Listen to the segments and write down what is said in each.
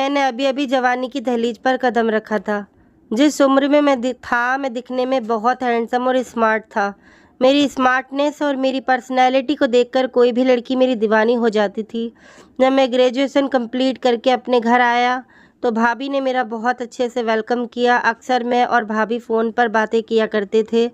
मैंने अभी-अभी जवानी की दहलीज पर कदम रखा था। जिस उम्र में मैं दिखने में बहुत हैंडसम और स्मार्ट था। मेरी स्मार्टनेस और मेरी पर्सनैलिटी को देखकर कोई भी लड़की मेरी दीवानी हो जाती थी। जब मैं ग्रेजुएशन कंप्लीट करके अपने घर आया, तो भाभी ने मेरा बहुत अच्छे से वेलकम किया। अक्सर मैं और भाभी फ़ोन पर बातें किया करते थे।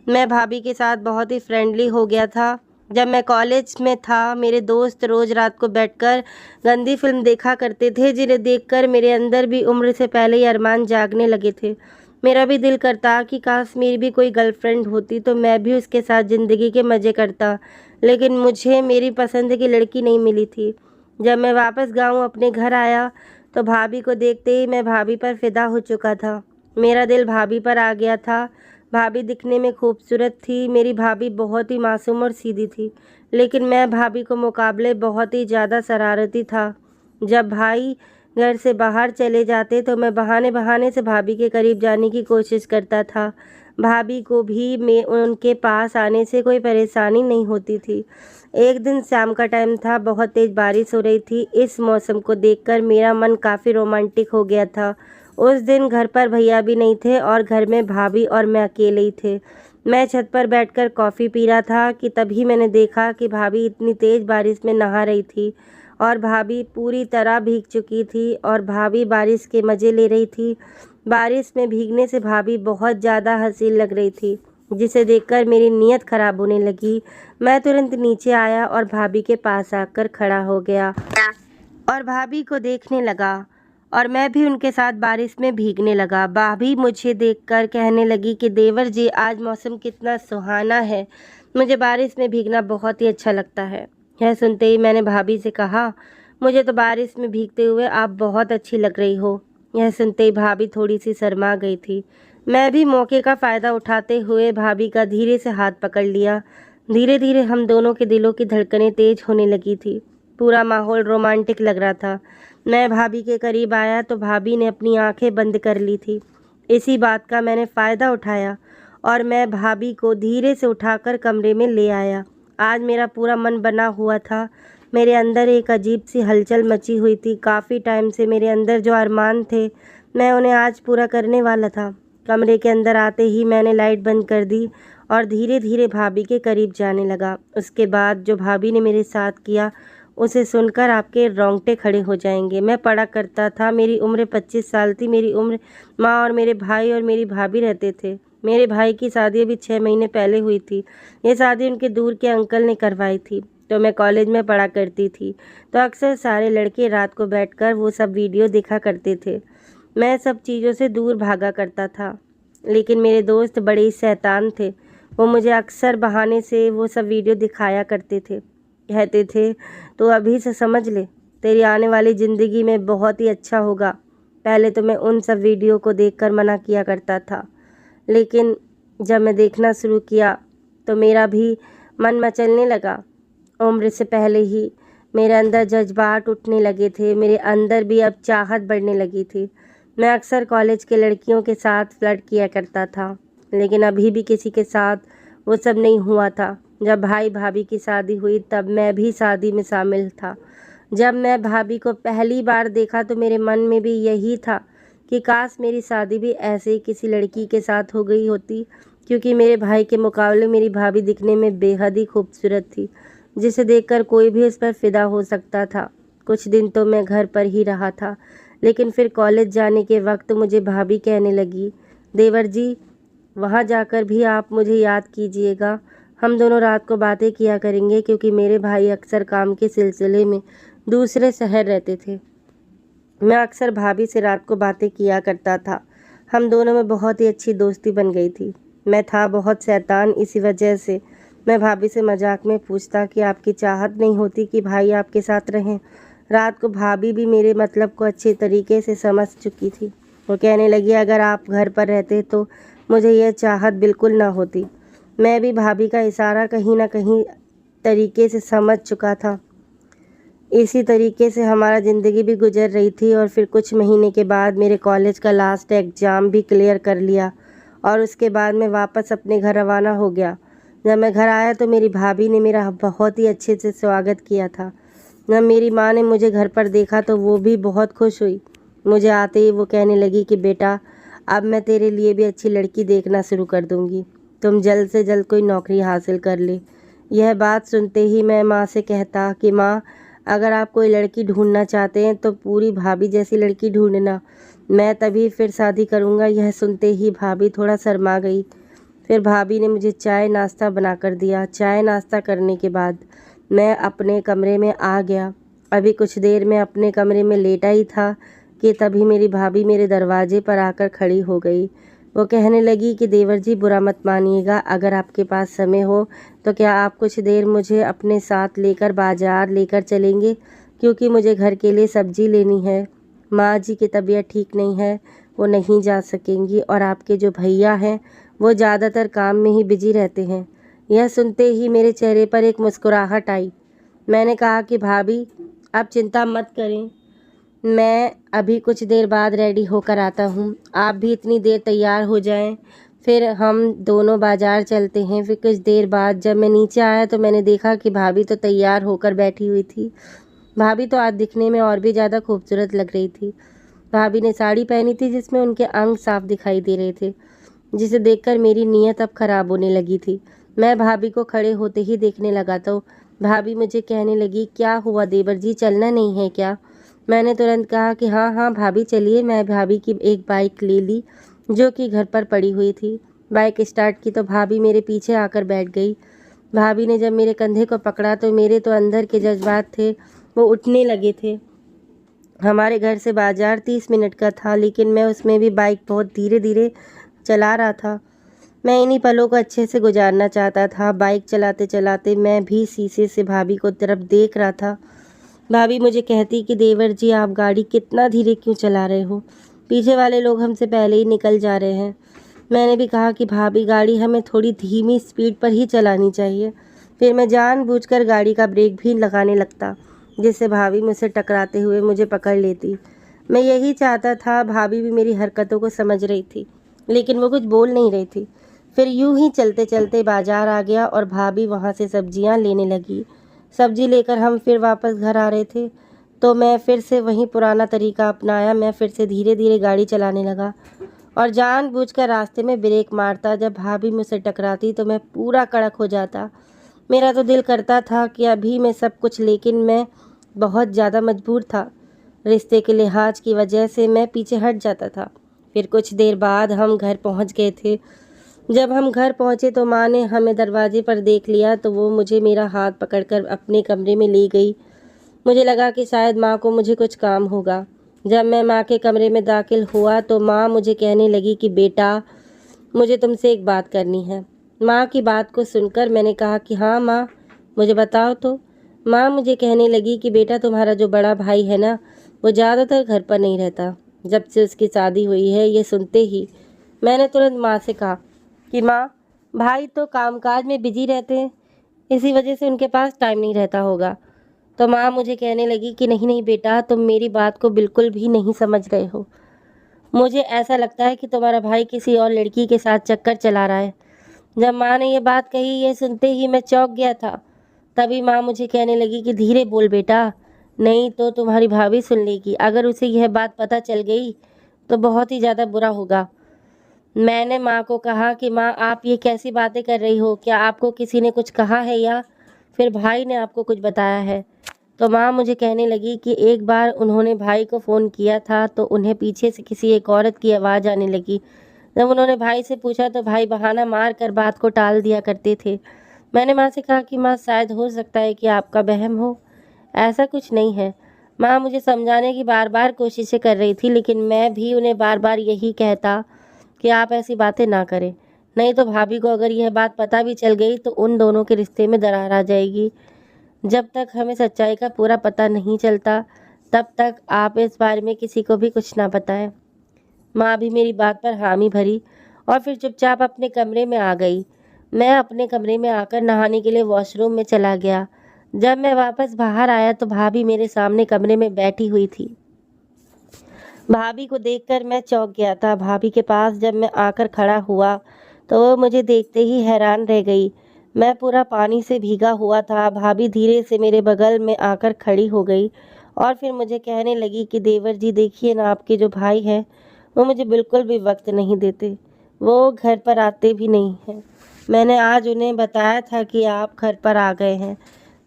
मैं भाभी के साथ बहुत ही फ्रेंडली हो गया था। जब मैं कॉलेज में था, मेरे दोस्त रोज़ रात को बैठकर गंदी फिल्म देखा करते थे, जिन्हें देखकर मेरे अंदर भी उम्र से पहले ही अरमान जागने लगे थे। मेरा भी दिल करता कि काश मेरी भी कोई गर्लफ्रेंड होती तो मैं भी उसके साथ ज़िंदगी के मज़े करता, लेकिन मुझे मेरी पसंद की लड़की नहीं मिली थी। जब मैं वापस गाँव अपने घर आया, तो भाभी को देखते ही मैं भाभी पर फ़िदा हो चुका था। मेरा दिल भाभी पर आ गया था। भाभी दिखने में खूबसूरत थी। मेरी भाभी बहुत ही मासूम और सीधी थी, लेकिन मैं भाभी को मुकाबले बहुत ही ज़्यादा शरारती था। जब भाई घर से बाहर चले जाते तो मैं बहाने-बहाने से भाभी के करीब जाने की कोशिश करता था। भाभी को भी मैं उनके पास आने से कोई परेशानी नहीं होती थी। एक दिन शाम का टाइम था, बहुत तेज़ बारिश हो रही थी। इस मौसम को देखकर मेरा मन काफ़ी रोमांटिक हो गया था। उस दिन घर पर भैया भी नहीं थे और घर में भाभी और मैं अकेले ही थे। मैं छत पर बैठकर कॉफ़ी पी रहा था कि तभी मैंने देखा कि भाभी इतनी तेज़ बारिश में नहा रही थी और भाभी पूरी तरह भीग चुकी थी और भाभी बारिश के मज़े ले रही थी। बारिश में भीगने से भाभी बहुत ज़्यादा हसीन लग रही थी, जिसे देखकर मेरी नीयत ख़राब होने लगी। मैं तुरंत नीचे आया और भाभी के पास आकर खड़ा हो गया और भाभी को देखने लगा और मैं भी उनके साथ बारिश में भीगने लगा। भाभी मुझे देखकर कहने लगी कि देवर जी, आज मौसम कितना सुहाना है। मुझे बारिश में भीगना बहुत ही अच्छा लगता है। यह सुनते ही मैंने भाभी से कहा, मुझे तो बारिश में भीगते हुए आप बहुत अच्छी लग रही हो। यह सुनते ही भाभी थोड़ी सी शर्मा गई थी। मैं भी मौके का फ़ायदा उठाते हुए भाभी का धीरे से हाथ पकड़ लिया। धीरे धीरे हम दोनों के दिलों की धड़कनें तेज होने लगी थी। पूरा माहौल रोमांटिक लग रहा था। मैं भाभी के करीब आया तो भाभी ने अपनी आंखें बंद कर ली थी। इसी बात का मैंने फ़ायदा उठाया और मैं भाभी को धीरे से उठाकर कमरे में ले आया। आज मेरा पूरा मन बना हुआ था। मेरे अंदर एक अजीब सी हलचल मची हुई थी। काफ़ी टाइम से मेरे अंदर जो अरमान थे, मैं उन्हें आज पूरा करने वाला था। कमरे के अंदर आते ही मैंने लाइट बंद कर दी और धीरे धीरे भाभी के करीब जाने लगा। उसके बाद जो भाभी ने मेरे साथ किया, उसे सुनकर आपके रोंगटे खड़े हो जाएंगे। मैं पढ़ा करता था, मेरी उम्र 25 साल थी। मेरी उम्र माँ और मेरे भाई और मेरी भाभी रहते थे। मेरे भाई की शादी अभी 6 महीने पहले हुई थी। ये शादी उनके दूर के अंकल ने करवाई थी। तो मैं कॉलेज में पढ़ा करती थी, तो अक्सर सारे लड़के रात को बैठकर वो सब वीडियो देखा करते थे। मैं सब चीज़ों से दूर भागा करता था, लेकिन मेरे दोस्त बड़े ही शैतान थे। वो मुझे अक्सर बहाने से वो सब वीडियो दिखाया करते थे। कहते थे, तो अभी से समझ ले, तेरी आने वाली ज़िंदगी में बहुत ही अच्छा होगा। पहले तो मैं उन सब वीडियो को देखकर मना किया करता था, लेकिन जब मैं देखना शुरू किया तो मेरा भी मन मचलने लगा। उम्र से पहले ही मेरे अंदर जज्बात उठने लगे थे। मेरे अंदर भी अब चाहत बढ़ने लगी थी। मैं अक्सर कॉलेज के लड़कियों के साथ फ्लर्ट किया करता था, लेकिन अभी भी किसी के साथ वो सब नहीं हुआ था। जब भाई भाभी की शादी हुई तब मैं भी शादी में शामिल था। जब मैं भाभी को पहली बार देखा तो मेरे मन में भी यही था कि काश मेरी शादी भी ऐसे ही किसी लड़की के साथ हो गई होती, क्योंकि मेरे भाई के मुकाबले मेरी भाभी दिखने में बेहद ही खूबसूरत थी, जिसे देखकर कोई भी उस पर फ़िदा हो सकता था। कुछ दिन तो मैं घर पर ही रहा था, लेकिन फिर कॉलेज जाने के वक्त मुझे भाभी कहने लगी, देवर जी, वहाँ जाकर भी आप मुझे याद कीजिएगा। हम दोनों रात को बातें किया करेंगे, क्योंकि मेरे भाई अक्सर काम के सिलसिले में दूसरे शहर रहते थे। मैं अक्सर भाभी से रात को बातें किया करता था। हम दोनों में बहुत ही अच्छी दोस्ती बन गई थी। मैं था बहुत शैतान, इसी वजह से मैं भाभी से मजाक में पूछता कि आपकी चाहत नहीं होती कि भाई आपके साथ रहें। रात को भाभी भी मेरे मतलब को अच्छे तरीके से समझ चुकी थी। वो कहने लगी, अगर आप घर पर रहते तो मुझे यह चाहत बिल्कुल ना होती। मैं भी भाभी का इशारा कहीं ना कहीं तरीके से समझ चुका था। इसी तरीके से हमारा ज़िंदगी भी गुजर रही थी और फिर कुछ महीने के बाद मेरे कॉलेज का लास्ट एग्ज़ाम भी क्लियर कर लिया और उसके बाद मैं वापस अपने घर रवाना हो गया। जब मैं घर आया तो मेरी भाभी ने मेरा बहुत ही अच्छे से स्वागत किया था। जब मेरी माँ ने मुझे घर पर देखा तो वो भी बहुत खुश हुई। मुझे आते ही वो कहने लगी कि बेटा, अब मैं तेरे लिए भी अच्छी लड़की देखना शुरू कर दूँगी। तुम जल्द से जल्द कोई नौकरी हासिल कर ले। यह बात सुनते ही मैं माँ से कहता कि माँ, अगर आप कोई लड़की ढूंढना चाहते हैं तो पूरी भाभी जैसी लड़की ढूंढना, मैं तभी फिर शादी करूँगा। यह सुनते ही भाभी थोड़ा शर्मा गई। फिर भाभी ने मुझे चाय नाश्ता बना कर दिया। चाय नाश्ता करने के बाद मैं अपने कमरे में आ गया। अभी कुछ देर में अपने कमरे में लेटा ही था कि तभी मेरी भाभी मेरे दरवाजे पर आकर खड़ी हो गई। वो कहने लगी कि देवर जी, बुरा मत मानिएगा, अगर आपके पास समय हो तो क्या आप कुछ देर मुझे अपने साथ लेकर बाज़ार लेकर चलेंगे, क्योंकि मुझे घर के लिए सब्ज़ी लेनी है। माँ जी की तबीयत ठीक नहीं है, वो नहीं जा सकेंगी, और आपके जो भैया हैं वो ज़्यादातर काम में ही बिजी रहते हैं। यह सुनते ही मेरे चेहरे पर एक मुस्कुराहट आई। मैंने कहा कि भाभी, आप चिंता मत करें, मैं अभी कुछ देर बाद रेडी होकर आता हूँ। आप भी इतनी देर तैयार हो जाएं, फिर हम दोनों बाज़ार चलते हैं। फिर कुछ देर बाद जब मैं नीचे आया तो मैंने देखा कि भाभी तो तैयार होकर बैठी हुई थी। भाभी तो आज दिखने में और भी ज़्यादा खूबसूरत लग रही थी। भाभी ने साड़ी पहनी थी जिसमें उनके अंग साफ दिखाई दे रहे थे, जिसे देखकर मेरी नीयत अब ख़राब होने लगी थी। मैं भाभी को खड़े होते ही देखने लगा तो भाभी मुझे कहने लगी, क्या हुआ देवर जी, चलना नहीं है क्या? मैंने तुरंत कहा कि हाँ हाँ भाभी चलिए। मैं भाभी की एक बाइक ले ली जो कि घर पर पड़ी हुई थी। बाइक स्टार्ट की तो भाभी मेरे पीछे आकर बैठ गई। भाभी ने जब मेरे कंधे को पकड़ा तो मेरे तो अंदर के जज्बात थे वो उठने लगे थे। हमारे घर से बाज़ार 30 मिनट का था, लेकिन मैं उसमें भी बाइक बहुत धीरे धीरे चला रहा था। मैं इन्हीं पलों को अच्छे से गुजारना चाहता था। बाइक चलाते चलाते मैं भी शीशे से भाभी को तरफ देख रहा था। भाभी मुझे कहती कि देवर जी, आप गाड़ी कितना धीरे क्यों चला रहे हो? पीछे वाले लोग हमसे पहले ही निकल जा रहे हैं। मैंने भी कहा कि भाभी, गाड़ी हमें थोड़ी धीमी स्पीड पर ही चलानी चाहिए। फिर मैं जानबूझकर गाड़ी का ब्रेक भी लगाने लगता, जिससे भाभी मुझसे टकराते हुए मुझे पकड़ लेती। मैं यही चाहता था। भाभी भी मेरी हरकतों को समझ रही थी, लेकिन वो कुछ बोल नहीं रही थी। फिर यूं ही चलते चलते बाजार आ गया और भाभी वहाँ से सब्जियाँ लेने लगी। सब्जी लेकर हम फिर वापस घर आ रहे थे तो मैं फिर से वही पुराना तरीका अपनाया। मैं फिर से धीरे धीरे गाड़ी चलाने लगा और जानबूझकर रास्ते में ब्रेक मारता। जब भाभी मुझसे टकराती तो मैं पूरा कड़क हो जाता। मेरा तो दिल करता था कि अभी मैं सब कुछ, लेकिन मैं बहुत ज़्यादा मजबूर था। रिश्ते के लिहाज की वजह से मैं पीछे हट जाता था। फिर कुछ देर बाद हम घर पहुंच गए थे। जब हम घर पहुंचे तो माँ ने हमें दरवाजे पर देख लिया तो वो मुझे मेरा हाथ पकड़कर अपने कमरे में ले गई। मुझे लगा कि शायद माँ को मुझे कुछ काम होगा। जब मैं माँ के कमरे में दाखिल हुआ तो माँ मुझे कहने लगी कि बेटा, मुझे तुमसे एक बात करनी है। माँ की बात को सुनकर मैंने कहा कि हाँ माँ, मुझे बताओ तो। माँ मुझे कहने लगी कि बेटा, तुम्हारा जो बड़ा भाई है ना, वो ज़्यादातर घर पर नहीं रहता जब से उसकी शादी हुई है। ये सुनते ही मैंने तुरंत माँ से कहा कि माँ, भाई तो कामकाज में बिजी रहते हैं, इसी वजह से उनके पास टाइम नहीं रहता होगा। तो माँ मुझे कहने लगी कि नहीं नहीं बेटा, तुम मेरी बात को बिल्कुल भी नहीं समझ रहे हो। मुझे ऐसा लगता है कि तुम्हारा भाई किसी और लड़की के साथ चक्कर चला रहा है। जब माँ ने ये बात कही, ये सुनते ही मैं चौंक गया था। तभी माँ मुझे कहने लगी कि धीरे बोल बेटा, नहीं तो तुम्हारी भाभी सुन लेगी। अगर उसे यह बात पता चल गई तो बहुत ही ज़्यादा बुरा होगा। मैंने माँ को कहा कि माँ, आप ये कैसी बातें कर रही हो? क्या आपको किसी ने कुछ कहा है या फिर भाई ने आपको कुछ बताया है? तो माँ मुझे कहने लगी कि एक बार उन्होंने भाई को फ़ोन किया था तो उन्हें पीछे से किसी एक औरत की आवाज़ आने लगी। जब उन्होंने भाई से पूछा तो भाई बहाना मार कर बात को टाल दिया करते थे। मैंने माँ से कहा कि माँ, शायद हो सकता है कि आपका वहम हो, ऐसा कुछ नहीं है। माँ मुझे समझाने की बार बार कोशिशें कर रही थी, लेकिन मैं भी उन्हें बार बार यही कहता कि आप ऐसी बातें ना करें, नहीं तो भाभी को अगर यह बात पता भी चल गई तो उन दोनों के रिश्ते में दरार आ जाएगी। जब तक हमें सच्चाई का पूरा पता नहीं चलता तब तक आप इस बारे में किसी को भी कुछ ना बताएं। माँ भी मेरी बात पर हामी भरी और फिर चुपचाप अपने कमरे में आ गई। मैं अपने कमरे में आकर नहाने के लिए वॉशरूम में चला गया। जब मैं वापस बाहर आया तो भाभी मेरे सामने कमरे में बैठी हुई थी। भाभी को देखकर मैं चौंक गया था। भाभी के पास जब मैं आकर खड़ा हुआ तो वो मुझे देखते ही हैरान रह गई। मैं पूरा पानी से भीगा हुआ था। भाभी धीरे से मेरे बगल में आकर खड़ी हो गई और फिर मुझे कहने लगी कि देवर जी देखिए ना, आपके जो भाई हैं वो मुझे बिल्कुल भी वक्त नहीं देते, वो घर पर आते भी नहीं हैं। मैंने आज उन्हें बताया था कि आप घर पर आ गए हैं,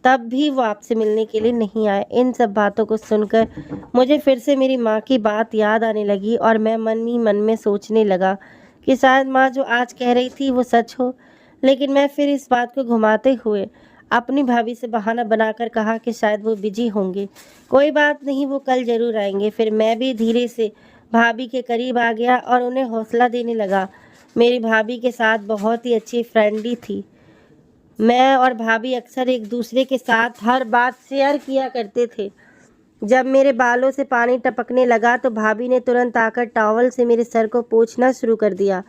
तब भी वो आपसे मिलने के लिए नहीं आए। इन सब बातों को सुनकर मुझे फिर से मेरी माँ की बात याद आने लगी और मैं मन ही मन में सोचने लगा कि शायद माँ जो आज कह रही थी वो सच हो। लेकिन मैं फिर इस बात को घुमाते हुए अपनी भाभी से बहाना बनाकर कहा कि शायद वो बिजी होंगे, कोई बात नहीं, वो कल ज़रूर आएंगे। फिर मैं भी धीरे से भाभी के करीब आ गया और उन्हें हौसला देने लगा। मेरी भाभी के साथ बहुत ही अच्छी फ्रेंडली थी। मैं और भाभी अक्सर एक दूसरे के साथ हर बात शेयर किया करते थे। जब मेरे बालों से पानी टपकने लगा तो भाभी ने तुरंत आकर टॉवल से मेरे सर को पोंछना शुरू कर दिया।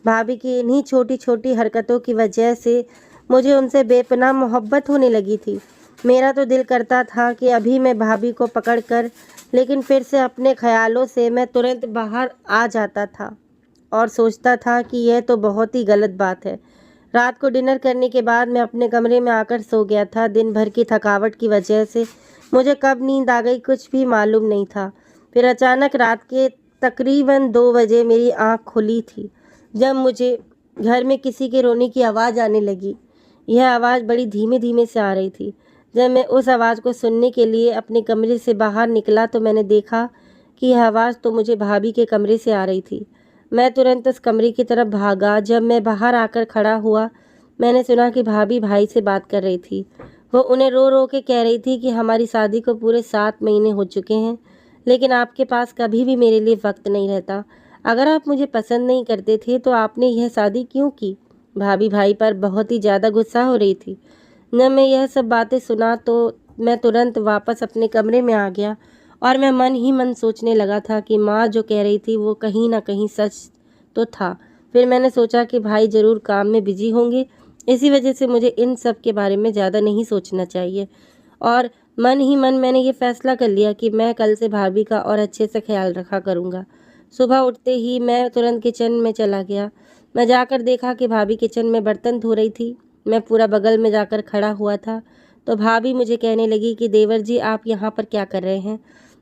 भाभी की इन्हीं छोटी छोटी हरकतों की वजह से मुझे उनसे बेपनाह मोहब्बत होने लगी थी। मेरा तो दिल करता था कि अभी मैं भाभी को पकड़ कर, लेकिन फिर से अपने ख्यालों से मैं तुरंत बाहर आ जाता था और सोचता था कि यह तो बहुत ही गलत बात है। रात को डिनर करने के बाद मैं अपने कमरे में आकर सो गया था। दिन भर की थकावट की वजह से मुझे कब नींद आ गई कुछ भी मालूम नहीं था। फिर अचानक रात के तकरीबन 2 बजे मेरी आँख खुली थी, जब मुझे घर में किसी के रोने की आवाज़ आने लगी। यह आवाज़ बड़ी धीमे धीमे से आ रही थी। जब मैं उस आवाज़ को सुनने के लिए अपने कमरे से बाहर निकला तो मैंने देखा कि यह आवाज़ तो मुझे भाभी के कमरे से आ रही थी। मैं तुरंत उस कमरे की तरफ भागा। जब मैं बाहर आकर खड़ा हुआ, मैंने सुना कि भाभी भाई से बात कर रही थी। वो उन्हें रो रो के कह रही थी कि हमारी शादी को पूरे 7 महीने हो चुके हैं, लेकिन आपके पास कभी भी मेरे लिए वक्त नहीं रहता। अगर आप मुझे पसंद नहीं करते थे तो आपने यह शादी क्यों की? भाभी भाई पर बहुत ही ज़्यादा गुस्सा हो रही थी। जब मैं यह सब बातें सुना तो मैं तुरंत वापस अपने कमरे में आ गया और मैं मन ही मन सोचने लगा था कि माँ जो कह रही थी वो कहीं ना कहीं सच तो था। फिर मैंने सोचा कि भाई ज़रूर काम में बिजी होंगे, इसी वजह से मुझे इन सब के बारे में ज़्यादा नहीं सोचना चाहिए। और मन ही मन मैंने ये फैसला कर लिया कि मैं कल से भाभी का और अच्छे से ख्याल रखा करूँगा। सुबह उठते ही मैं तुरंत किचन में चला गया। मैं जाकर देखा कि भाभी किचन में बर्तन धो रही थी। मैं पूरा बगल में जाकर खड़ा हुआ था तो भाभी मुझे कहने लगी कि देवर जी आप यहाँ पर क्या कर रहे हैं?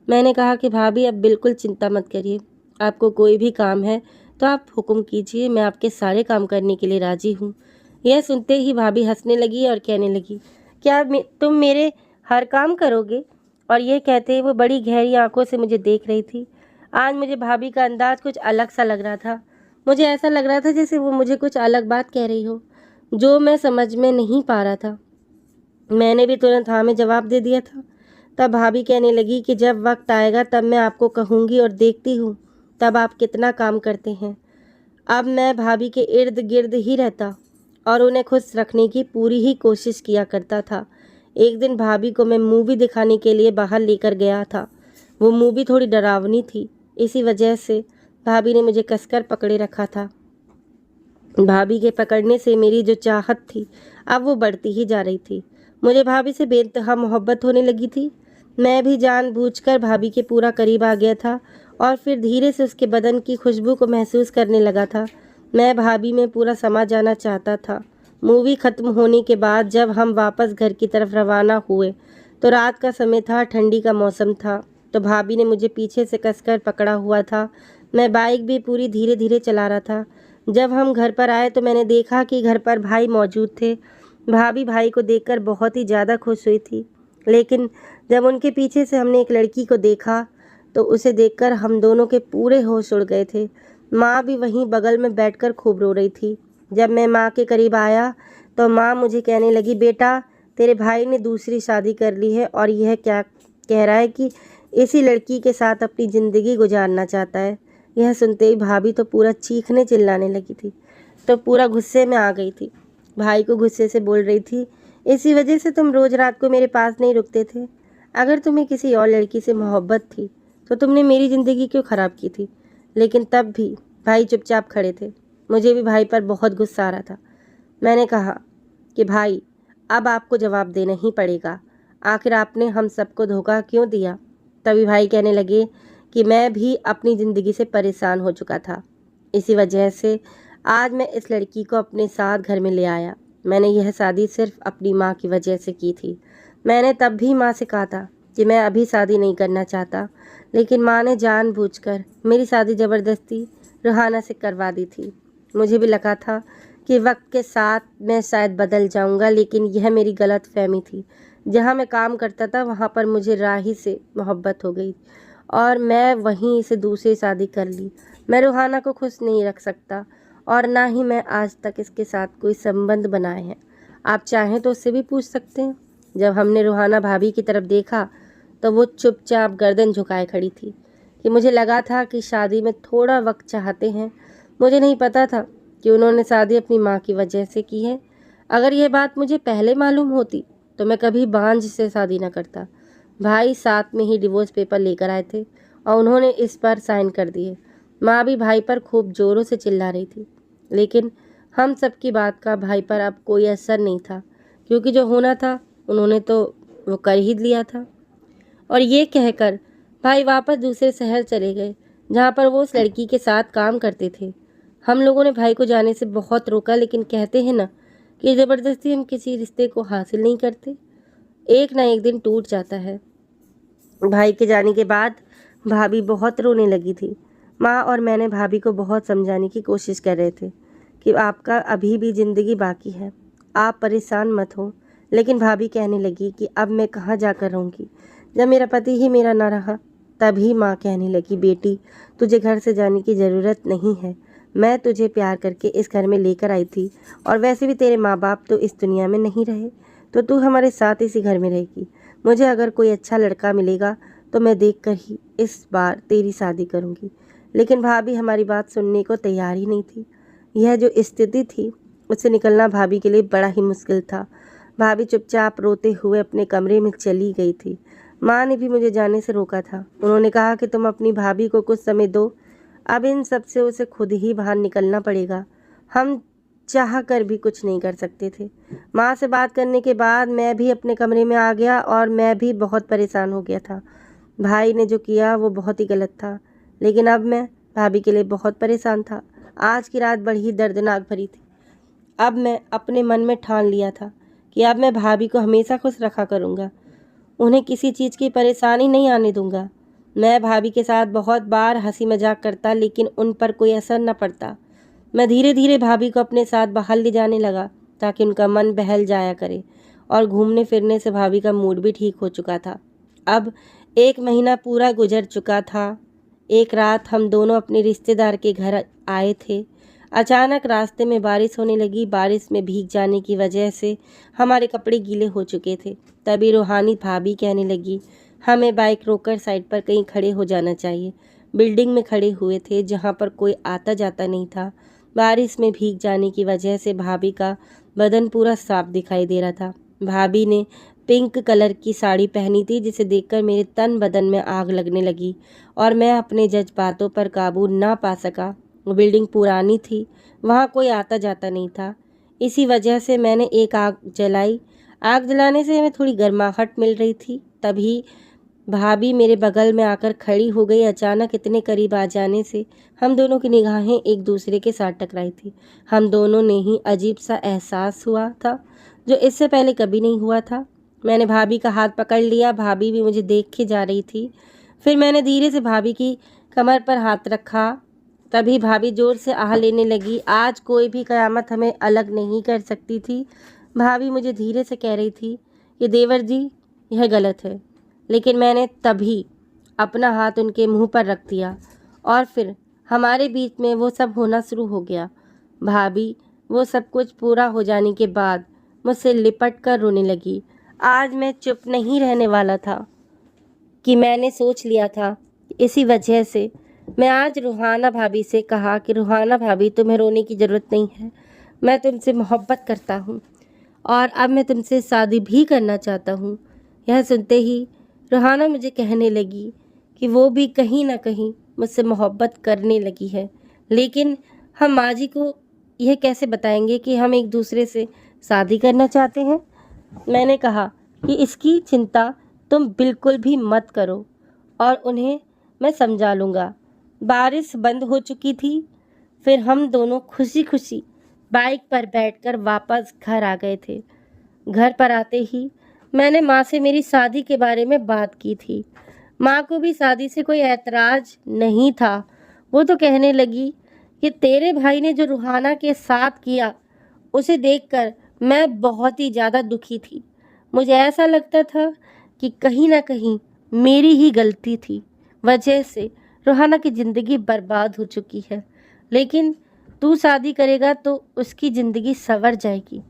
मैंने कहा कि भाभी अब बिल्कुल चिंता मत करिए, आपको कोई भी काम है तो आप हुक्म कीजिए, मैं आपके सारे काम करने के लिए राज़ी हूँ। यह सुनते ही भाभी हंसने लगी और कहने लगी, क्या तुम मेरे हर काम करोगे? और यह कहते ही वो बड़ी गहरी आंखों से मुझे देख रही थी। आज मुझे भाभी का अंदाज कुछ अलग सा लग रहा था। मुझे ऐसा लग रहा था जैसे वो मुझे कुछ अलग बात कह रही हो जो मैं समझ में नहीं पा रहा था। मैंने भी तुरंत हाँ में जवाब दे दिया था। तब भाभी कहने लगी कि जब वक्त आएगा तब मैं आपको कहूँगी और देखती हूँ तब आप कितना काम करते हैं। अब मैं भाभी के इर्द गिर्द ही रहता और उन्हें खुश रखने की पूरी ही कोशिश किया करता था। एक दिन भाभी को मैं मूवी दिखाने के लिए बाहर लेकर गया था। वो मूवी थोड़ी डरावनी थी, इसी वजह से भाभी ने मुझे कसकर पकड़े रखा था। भाभी के पकड़ने से मेरी जो चाहत थी अब वो बढ़ती ही जा रही थी। मुझे भाभी से बेइंतहा मोहब्बत होने लगी थी। मैं भी जानबूझकर भाभी के पूरा करीब आ गया था और फिर धीरे से उसके बदन की खुशबू को महसूस करने लगा था। मैं भाभी में पूरा समा जाना चाहता था। मूवी ख़त्म होने के बाद जब हम वापस घर की तरफ रवाना हुए तो रात का समय था, ठंडी का मौसम था। तो भाभी ने मुझे पीछे से कसकर पकड़ा हुआ था। मैं बाइक भी पूरी धीरे धीरे चला रहा था। जब हम घर पर आए तो मैंने देखा कि घर पर भाई मौजूद थे। भाभी भाई को देखकर बहुत ही ज़्यादा खुश हुई थी, लेकिन जब उनके पीछे से हमने एक लड़की को देखा तो उसे देखकर हम दोनों के पूरे होश उड़ गए थे। माँ भी वहीं बगल में बैठकर खूब रो रही थी। जब मैं माँ के करीब आया तो माँ मुझे कहने लगी, बेटा तेरे भाई ने दूसरी शादी कर ली है और यह क्या कह रहा है कि इसी लड़की के साथ अपनी ज़िंदगी गुजारना चाहता है। यह सुनते ही भाभी तो पूरा चीखने चिल्लाने लगी थी, तो पूरा गुस्से में आ गई थी। भाई को गुस्से से बोल रही थी, इसी वजह से तुम रोज़ रात को मेरे पास नहीं रुकते थे। अगर तुम्हें किसी और लड़की से मोहब्बत थी तो तुमने मेरी ज़िंदगी क्यों ख़राब की थी? लेकिन तब भी भाई चुपचाप खड़े थे। मुझे भी भाई पर बहुत गुस्सा आ रहा था। मैंने कहा कि भाई अब आपको जवाब देना ही पड़ेगा, आखिर आपने हम सबको धोखा क्यों दिया? तभी भाई कहने लगे कि मैं भी अपनी ज़िंदगी से परेशान हो चुका था, इसी वजह से आज मैं इस लड़की को अपने साथ घर में ले आया। मैंने यह शादी सिर्फ अपनी माँ की वजह से की थी। मैंने तब भी माँ से कहा था कि मैं अभी शादी नहीं करना चाहता, लेकिन माँ ने जानबूझकर मेरी शादी ज़बरदस्ती रूहाना से करवा दी थी। मुझे भी लगा था कि वक्त के साथ मैं शायद बदल जाऊंगा, लेकिन यह मेरी गलत फहमी थी। जहाँ मैं काम करता था वहाँ पर मुझे राही से मोहब्बत हो गई और मैं वहीं से दूसरी शादी कर ली। मैं रूहाना को खुश नहीं रख सकता और ना ही मैं आज तक इसके साथ कोई संबंध बनाए हैं। आप चाहें तो उससे भी पूछ सकते हैं। जब हमने रूहाना भाभी की तरफ देखा तो वो चुपचाप गर्दन झुकाए खड़ी थी कि मुझे लगा था कि शादी में थोड़ा वक्त चाहते हैं। मुझे नहीं पता था कि उन्होंने शादी अपनी माँ की वजह से की है। अगर यह बात मुझे पहले मालूम होती तो मैं कभी बांझ से शादी न करता। भाई साथ में ही डिवोर्स पेपर लेकर आए थे और उन्होंने इस पर साइन कर दिए। माँ भी भाई पर खूब ज़ोरों से चिल्ला रही थी, लेकिन हम सबकी बात का भाई पर अब कोई असर नहीं था, क्योंकि जो होना था उन्होंने तो वो कर ही लिया था। और ये कहकर भाई वापस दूसरे शहर चले गए जहाँ पर वो उस लड़की के साथ काम करते थे। हम लोगों ने भाई को जाने से बहुत रोका, लेकिन कहते हैं ना कि ज़बरदस्ती हम किसी रिश्ते को हासिल नहीं करते, एक ना एक दिन टूट जाता है। भाई के जाने के बाद भाभी बहुत रोने लगी थी। माँ और मैंने भाभी को बहुत समझाने की कोशिश कर रहे थे कि आपका अभी भी ज़िंदगी बाकी है, आप परेशान मत हो। लेकिन भाभी कहने लगी कि अब मैं कहाँ जाकर रहूँगी जब मेरा पति ही मेरा ना रहा। तभी माँ कहने लगी, बेटी तुझे घर से जाने की ज़रूरत नहीं है, मैं तुझे प्यार करके इस घर में लेकर आई थी और वैसे भी तेरे माँ बाप तो इस दुनिया में नहीं रहे, तो तू हमारे साथ इसी घर में रहेगी। मुझे अगर कोई अच्छा लड़का मिलेगा तो मैं देखकर ही इस बार तेरी शादी करूँगी। लेकिन भाभी हमारी बात सुनने को तैयार ही नहीं थी। यह जो स्थिति थी उससे निकलना भाभी के लिए बड़ा ही मुश्किल था। भाभी चुपचाप रोते हुए अपने कमरे में चली गई थी। माँ ने भी मुझे जाने से रोका था। उन्होंने कहा कि तुम अपनी भाभी को कुछ समय दो, अब इन सब से उसे खुद ही बाहर निकलना पड़ेगा, हम चाह कर भी कुछ नहीं कर सकते थे। माँ से बात करने के बाद मैं भी अपने कमरे में आ गया और मैं भी बहुत परेशान हो गया था। भाई ने जो किया वो बहुत ही गलत था, लेकिन अब मैं भाभी के लिए बहुत परेशान था। आज की रात बड़ी ही दर्दनाक भरी थी। अब मैं अपने मन में ठान लिया था कि अब मैं भाभी को हमेशा खुश रखा करूँगा, उन्हें किसी चीज़ की परेशानी नहीं आने दूँगा। मैं भाभी के साथ बहुत बार हंसी मजाक करता, लेकिन उन पर कोई असर न पड़ता। मैं धीरे धीरे भाभी को अपने साथ बाहर ले जाने लगा ताकि उनका मन बहल जाया करे, और घूमने फिरने से भाभी का मूड भी ठीक हो चुका था। अब 1 महीना पूरा गुजर चुका था। एक रात हम दोनों अपने रिश्तेदार के घर आए थे। अचानक रास्ते में बारिश होने लगी। बारिश में भीग जाने की वजह से हमारे कपड़े गीले हो चुके थे। तभी रूहानी भाभी कहने लगी, हमें बाइक रोककर साइड पर कहीं खड़े हो जाना चाहिए। बिल्डिंग में खड़े हुए थे जहाँ पर कोई आता जाता नहीं था। बारिश में भीग जाने की वजह से भाभी का बदन पूरा साफ दिखाई दे रहा था। भाभी ने पिंक कलर की साड़ी पहनी थी, जिसे देखकर मेरे तन बदन में आग लगने लगी और मैं अपने जज्बातों पर काबू ना पा सका। बिल्डिंग पुरानी थी, वहाँ कोई आता जाता नहीं था। इसी वजह से मैंने एक आग जलाई। आग जलाने से हमें थोड़ी गर्माहट मिल रही थी। तभी भाभी मेरे बगल में आकर खड़ी हो गई। अचानक इतने करीब आ जाने से हम दोनों की निगाहें एक दूसरे के साथ टकराई थी। हम दोनों ने ही अजीब सा एहसास हुआ था जो इससे पहले कभी नहीं हुआ था। मैंने भाभी का हाथ पकड़ लिया। भाभी भी मुझे देख के जा रही थी। फिर मैंने धीरे से भाभी की कमर पर हाथ रखा। तभी भाभी जोर से आह लेने लगी। आज कोई भी कयामत हमें अलग नहीं कर सकती थी। भाभी मुझे धीरे से कह रही थी कि देवर जी यह गलत है, लेकिन मैंने तभी अपना हाथ उनके मुंह पर रख दिया और फिर हमारे बीच में वो सब होना शुरू हो गया। भाभी वो सब कुछ पूरा हो जाने के बाद मुझसे लिपट कर रोने लगी। आज मैं चुप नहीं रहने वाला था कि मैंने सोच लिया था। इसी वजह से मैं आज रूहाना भाभी से कहा कि रूहाना भाभी, तुम्हें रोने की ज़रूरत नहीं है, मैं तुमसे मोहब्बत करता हूँ और अब मैं तुमसे शादी भी करना चाहता हूँ। यह सुनते ही रूहाना मुझे कहने लगी कि वो भी कहीं ना कहीं मुझसे मोहब्बत करने लगी है, लेकिन हम माँ जी को यह कैसे बताएंगे कि हम एक दूसरे से शादी करना चाहते हैं। मैंने कहा कि इसकी चिंता तुम बिल्कुल भी मत करो और उन्हें मैं समझा लूँगा। बारिश बंद हो चुकी थी। फिर हम दोनों खुशी खुशी बाइक पर बैठकर वापस घर आ गए थे। घर पर आते ही मैंने माँ से मेरी शादी के बारे में बात की थी। माँ को भी शादी से कोई ऐतराज़ नहीं था। वो तो कहने लगी कि तेरे भाई ने जो रूहाना के साथ किया उसे देखकर मैं बहुत ही ज़्यादा दुखी थी। मुझे ऐसा लगता था कि कहीं ना कहीं मेरी ही गलती थी, वजह से रूहाना की ज़िंदगी बर्बाद हो चुकी है। लेकिन तू शादी करेगा तो उसकी ज़िंदगी संवर जाएगी।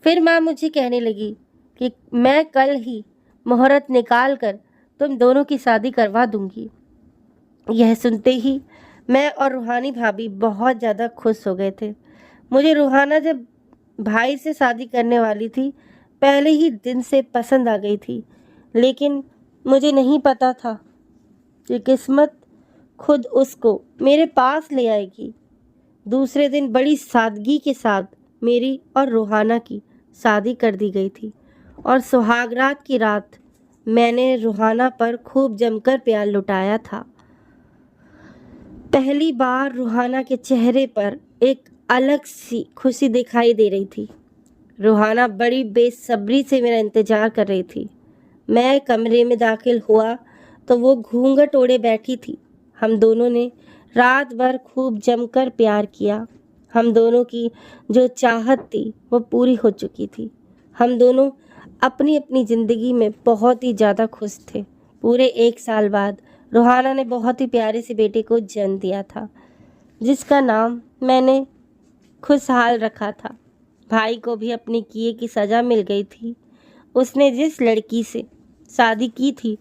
फिर माँ मुझे कहने लगी कि मैं कल ही मुहूर्त निकाल कर तुम दोनों की शादी करवा दूंगी। यह सुनते ही मैं और रूहानी भाभी बहुत ज़्यादा खुश हो गए थे। मुझे रूहाना जब भाई से शादी करने वाली थी पहले ही दिन से पसंद आ गई थी, लेकिन मुझे नहीं पता था कि किस्मत खुद उसको मेरे पास ले आएगी। दूसरे दिन बड़ी सादगी के साथ मेरी और रूहाना की शादी कर दी गई थी और सुहागरात की रात मैंने रूहाना पर खूब जमकर प्यार लुटाया था। पहली बार रूहाना के चेहरे पर एक अलग सी खुशी दिखाई दे रही थी। रूहाना बड़ी बेसब्री से मेरा इंतज़ार कर रही थी। मैं कमरे में दाखिल हुआ तो वो घूंघट ओढ़े बैठी थी। हम दोनों ने रात भर खूब जमकर प्यार किया। हम दोनों की जो चाहत थी वो पूरी हो चुकी थी। हम दोनों अपनी अपनी ज़िंदगी में बहुत ही ज़्यादा खुश थे। पूरे 1 साल बाद रूहाना ने बहुत ही प्यारे से बेटे को जन्म दिया था, जिसका नाम मैंने खुशहाल रखा था। भाई को भी अपने किए की सज़ा मिल गई थी। उसने जिस लड़की से शादी की थी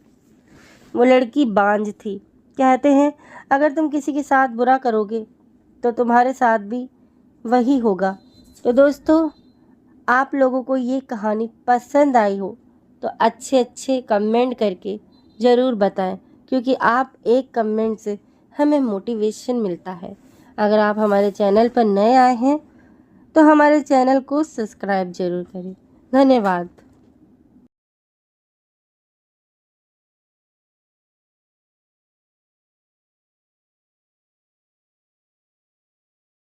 वो लड़की बांझ थी। कहते हैं अगर तुम किसी के साथ बुरा करोगे तो तुम्हारे साथ भी वही होगा। तो दोस्तों, आप लोगों को ये कहानी पसंद आई हो तो अच्छे अच्छे कमेंट करके ज़रूर बताएं, क्योंकि आप एक कमेंट से हमें मोटिवेशन मिलता है। अगर आप हमारे चैनल पर नए आए हैं तो हमारे चैनल को सब्सक्राइब ज़रूर करें। धन्यवाद।